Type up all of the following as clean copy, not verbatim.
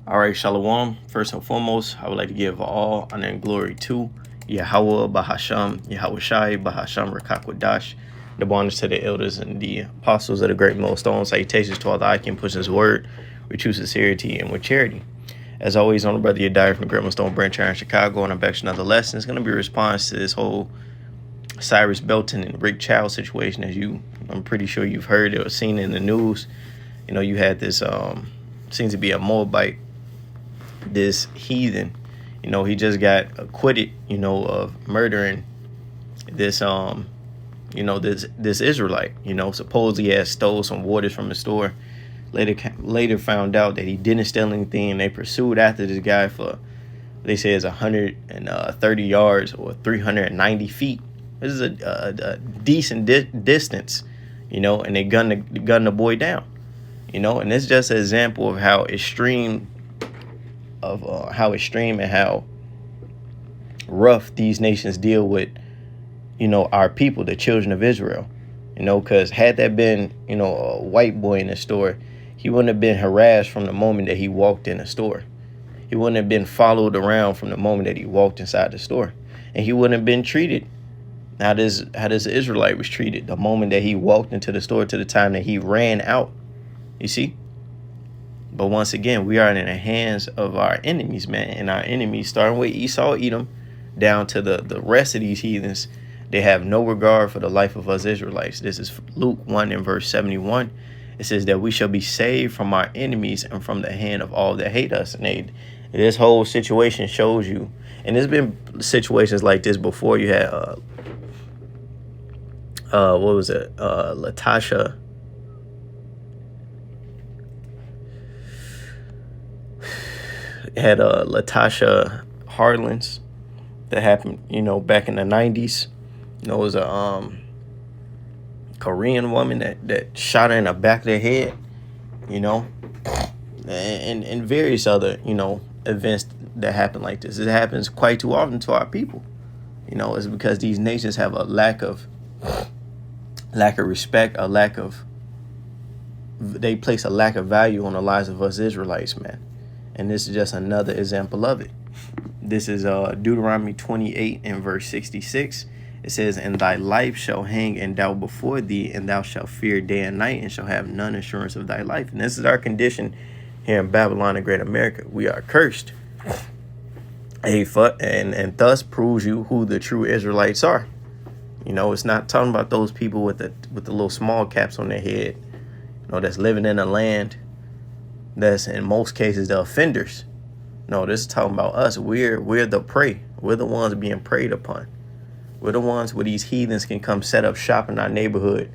All right, Shalom. First and foremost, I would like to give all honor and glory to Yahweh Bahasham, Yahweh Shai, Bahasham Rakakwadash, the bonus to the elders and the apostles of the great millstone. Salutations to all the I can push his word with true sincerity and with charity. As always, I'm the brother Yadiah from the Great Millstone branch here in Chicago, and I'm back to another lesson. It's going to be a response to this whole Cyrus Belton and Rick Chow situation, I'm pretty sure you've heard it or seen it in the news. You know, you had this, seems to be a Moabite, this heathen, he just got acquitted, of murdering this, this Israelite, supposedly he had stole some waters from the store. Later found out that he didn't steal anything, and they pursued after this guy for, they say it's 130 yards or 390 feet. This is a decent distance, and they gunned the boy down, and it's just an example of how extreme and how rough these nations deal with, our people, the children of Israel, because had that been, a white boy in the store, he wouldn't have been harassed from the moment that he walked in the store. He wouldn't have been followed around from the moment that he walked inside the store. And he wouldn't have been treated how this Israelite was treated the moment that he walked into the store to the time that he ran out. You see? But once again, we are in the hands of our enemies, man. And our enemies, starting with Esau, Edom, down to the rest of these heathens, they have no regard for the life of us Israelites. This is Luke 1 and verse 71. It says that we shall be saved from our enemies and from the hand of all that hate us. And this whole situation shows you, and there's been situations like this before. You had, what was it? Latasha. Had Latasha Harlins that happened, back in the 90s. It was a Korean woman that shot her in the back of the head, and various other, events that happen like this. It happens quite too often to our people. It's because these nations have a lack of respect, they place a lack of value on the lives of us Israelites, man. And this is just another example of it. This is Deuteronomy 28 and verse 66. It says, "And thy life shall hang in doubt before thee, and thou shalt fear day and night, and shall have none assurance of thy life." And this is our condition here in Babylon and Great America. We are cursed. And thus proves you who the true Israelites are. It's not talking about those people with the little small caps on their head, that's living in a land that's in most cases the offenders. No, this is talking about us. We're the prey. We're the ones being preyed upon. We're the ones where these heathens can come set up shop in our neighborhood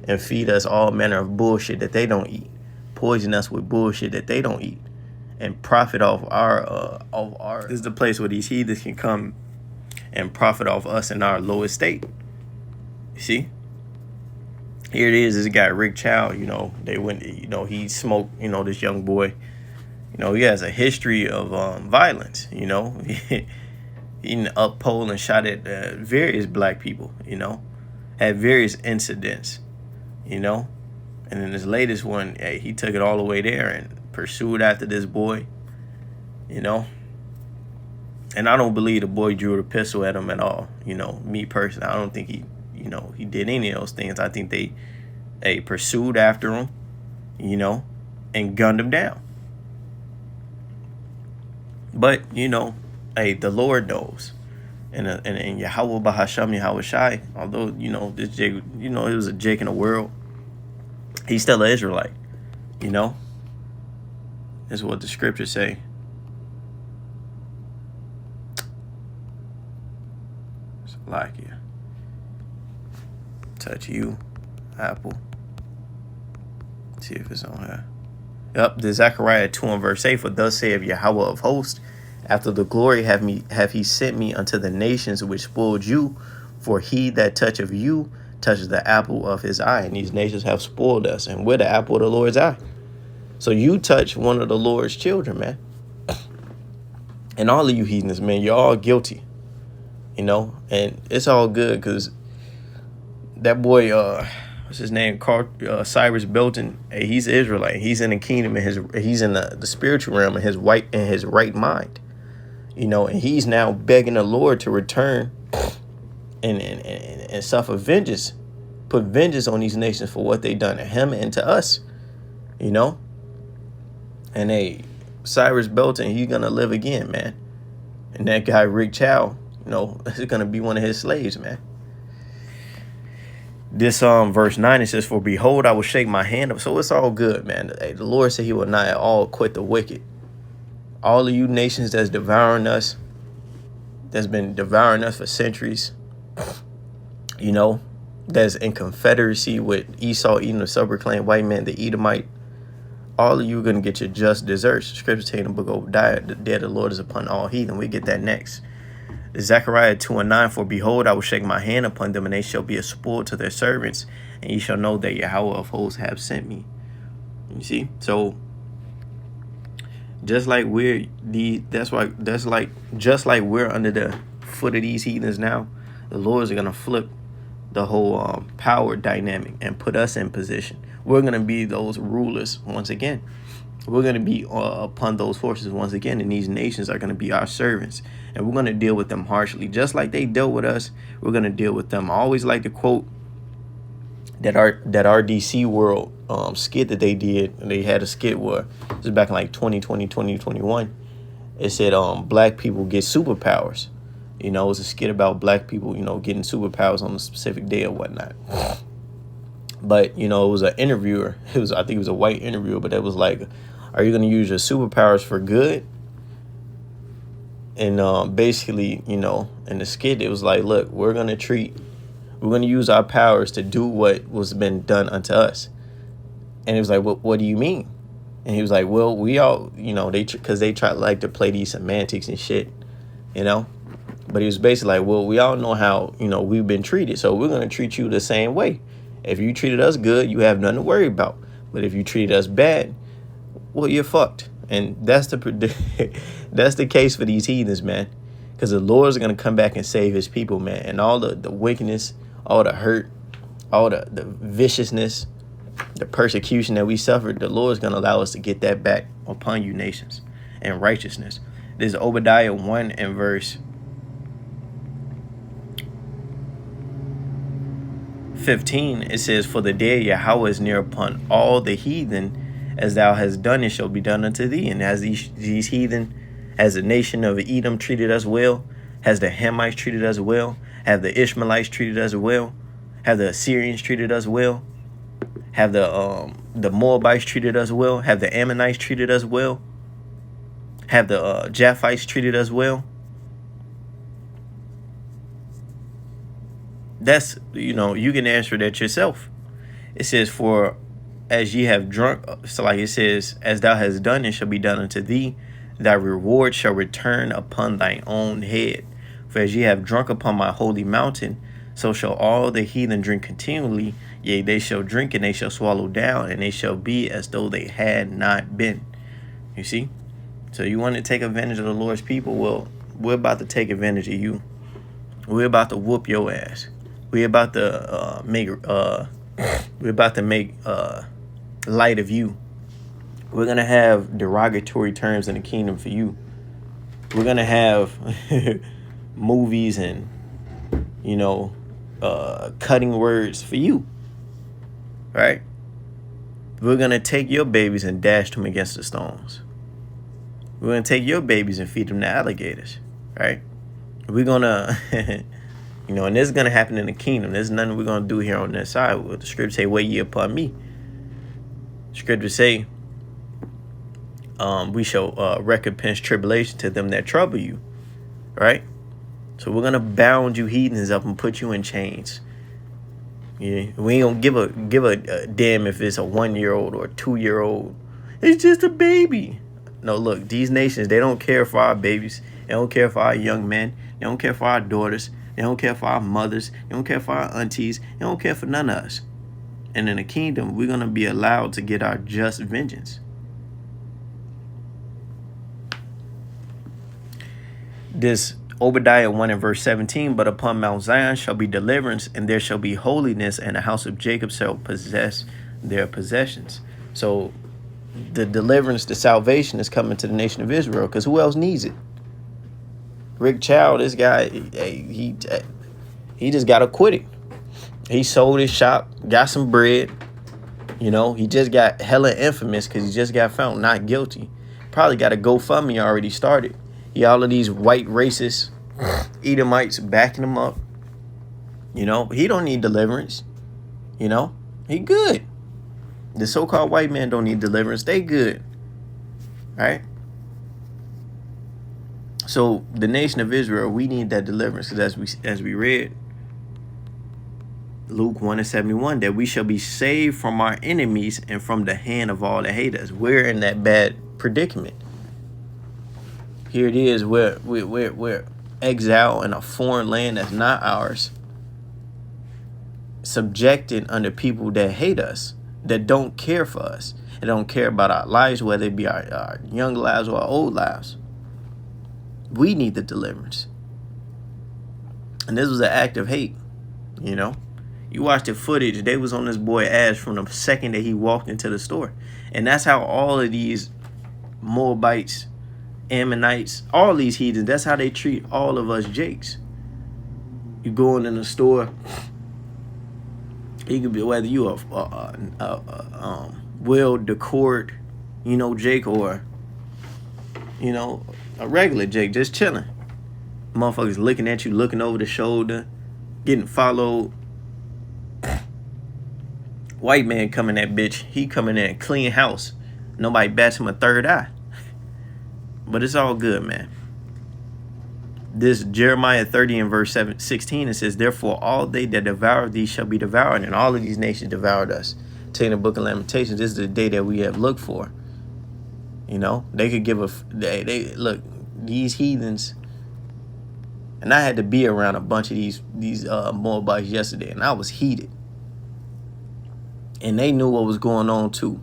and feed us all manner of bullshit that they don't eat, poison us with bullshit that they don't eat, and profit off our. This is the place where these heathens can come and profit off us in our lowest state. You see? Here it is, this guy, Rick Chow, they went, he smoked, this young boy. He has a history of violence, he up pole and shot at various black people, had various incidents, and then this latest one, he took it all the way there and pursued after this boy, and I don't believe the boy drew the pistol at him at all. Me personally, I don't think he did any of those things. I think they pursued after him, and gunned him down. But, the Lord knows. And Yahweh Bahasham, Yahweh Shai, although, this Jake, it was a Jake in the world, he's still an Israelite, This is what the scriptures say. Like you. Touch you, Apple. See if it's on here. Yep, the Zechariah 2 and verse 8. "For thus saith Yahweh of hosts, after the glory have he sent me unto the nations which spoiled you, for he that toucheth you touches the apple of his eye." And these nations have spoiled us, and we're the apple of the Lord's eye. So you touch one of the Lord's children, man. And all of you heathens, man, you're all guilty. And it's all good, because that boy, what's his name? Cyrus Belton. He's Israelite. He's in the kingdom, and he's in the spiritual realm, in his right mind. You know, and he's now begging the Lord to return and suffer vengeance, put vengeance on these nations for what they done to him and to us. You know, and Cyrus Belton, he's gonna live again, man. And that guy Rick Chow, you know, is gonna be one of his slaves, man. This verse 9, it says, "For behold, I will shake my hand up." So it's all good, man. The Lord said he will not at all quit the wicked. All of you nations that's devouring us, that's been devouring us for centuries, you know, that's in confederacy with Esau, Edom, the self-proclaimed white man, the Edomite, all of you are going to get your just deserts. Scripture saying in the book of Obadiah, the day of the Lord is upon all heathen. We get that next. Zechariah 2:9, "For behold, I will shake my hand upon them, and they shall be a spoil to their servants, and ye shall know that Yahweh of hosts have sent me." You see? So just like we're under the foot of these heathens now, the Lord's going to flip the whole power dynamic and put us in position. We're going to be those rulers once again. We're going to be upon those forces once again, and these nations are going to be our servants, and we're going to deal with them harshly. Just like they dealt with us, we're going to deal with them. I always like to quote that RDC World skit that they did. They had a skit where it was back in like 2020, 2021. It said black people get superpowers. You know, it was a skit about black people, you know, getting superpowers on a specific day or whatnot. But, you know, it was an interviewer. I think it was a white interviewer, but it was like, are you going to use your superpowers for good? And basically, you know, in the skit, it was like, look, we're going to use our powers to do what was been done unto us. And it was like, what do you mean? And he was like, well, we all, you know, because they try like to play these semantics and shit, you know. But he was basically like, well, we all know how, you know, we've been treated, so we're going to treat you the same way. If you treated us good, you have nothing to worry about. But if you treated us bad, well, you're fucked. And that's the case for these heathens, man. Because the Lord's going to come back and save his people, man. And all the wickedness, all the hurt, all the viciousness, the persecution that we suffered, the Lord's going to allow us to get that back upon you nations and righteousness. This is Obadiah 1 and verse 15, it says, "For the day of Yahweh is near upon all the heathen, as thou hast done, it shall be done unto thee." And as these heathen, as the nation of Edom treated us well, has the Hamites treated us well, have the Ishmaelites treated us well, have the Assyrians treated us well, have the Moabites treated us well, have the Ammonites treated us well, have the Japhites treated us well. That's, you know, you can answer that yourself. It says, "For as ye have drunk," so like it says, "as thou hast done, it shall be done unto thee. Thy reward shall return upon thine own head. For as ye have drunk upon my holy mountain, so shall all the heathen drink continually. Yea, they shall drink, and they shall swallow down, and they shall be as though they had not been." You see? So you want to take advantage of the Lord's people? Well, we're about to take advantage of you. We're about to whoop your ass. We're about to make light of you. We're gonna have derogatory terms in the kingdom for you. We're gonna have movies and, you know, cutting words for you, right? We're gonna take your babies and dash them against the stones. We're gonna take your babies and feed them to alligators, right? We're gonna you know, and this is going to happen in the kingdom. There's nothing we're going to do here on this side. The scripture say, "Wait ye upon me." Scripture say, we shall recompense tribulation to them that trouble you. Right? So we're going to bound you heathens up and put you in chains. Yeah, we ain't going to give a damn if it's a 1-year-old or a 2-year-old. It's just a baby. No, look, these nations, they don't care for our babies. They don't care for our young men. They don't care for our daughters. They don't care for our mothers. They don't care for our aunties. They don't care for none of us. And in the kingdom, we're going to be allowed to get our just vengeance. This Obadiah 1 and verse 17, but upon Mount Zion shall be deliverance, and there shall be holiness, and the house of Jacob shall possess their possessions. So the deliverance, the salvation is coming to the nation of Israel, because who else needs it? Rick Child, this guy, he just got acquitted. He sold his shop, got some bread. You know, he just got hella infamous because he just got found not guilty. Probably got a GoFundMe already started. All of these white racist Edomites backing him up. You know, he don't need deliverance. You know, he good. The so-called white man don't need deliverance. They good. Right? So the nation of Israel, we need that deliverance. Because as we read, Luke 1 and 71, that we shall be saved from our enemies and from the hand of all that hate us. We're in that bad predicament. Here it is, we're exiled in a foreign land that's not ours, subjected under people that hate us, that don't care for us, and don't care about our lives, whether it be our young lives or our old lives. We need the deliverance. And this was an act of hate, you know. You watch the footage, they was on this boy ass from the second that he walked into the store. And that's how all of these Moabites, Ammonites, all these heathens, that's how they treat all of us Jakes. You going in the store, you could be, whether you a well decored, you know, Jake, or, you know, a regular Jake just chilling. Motherfuckers looking at you, looking over the shoulder, getting followed. White man coming that bitch, he coming in clean house. Nobody bats him a third eye. But it's all good, man. This Jeremiah 30 and verse 16, it says, therefore all they that devour thee shall be devoured, and all of these nations devoured us. Taking the book of Lamentations, this is the day that we have looked for. You know, they could give they look, these heathens, and I had to be around a bunch of these Moabites yesterday, and I was heated. And they knew what was going on too.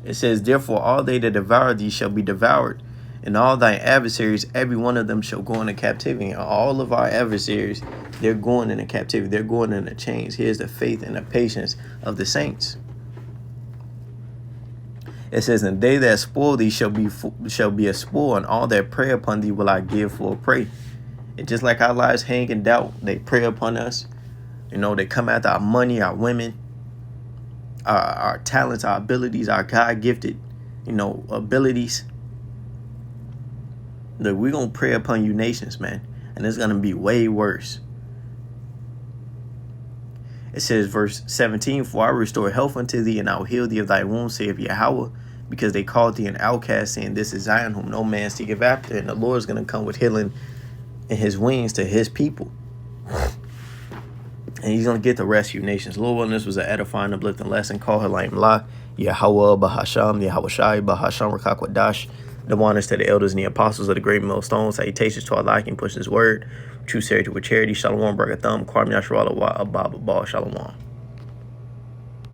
It says, therefore all they that devour thee shall be devoured, and all thy adversaries, every one of them shall go into captivity. And all of our adversaries, they're going into captivity. They're going into chains. Here's the faith and the patience of the saints. It says, and they that spoil thee shall be a spoil, and all that prey upon thee will I give for a prey. And just like our lives hang in doubt, they prey upon us. You know, they come after our money, our women, our talents, our abilities, our God-gifted, you know, abilities. Look, we're going to prey upon you nations, man. And it's going to be way worse. It says, verse 17, for I restore health unto thee, and I will heal thee of thy wounds, saith Yahweh, because they called thee an outcast, saying, this is Zion, whom no man seeketh after. And the Lord is going to come with healing in his wings to his people. And he's going to get to rescue nations. Lord willing, this was an edifying, uplifting lesson. Call her Laim La, Yahweh Bahasham, Yahweh Shai, Bahasham Rakakwadash. The honors to the elders and the apostles of the great millstone. Salutations to our liking, push his word. True charity with charity. Shalom, Bragatham, Kwam Yashrala Wa Abba Shalom.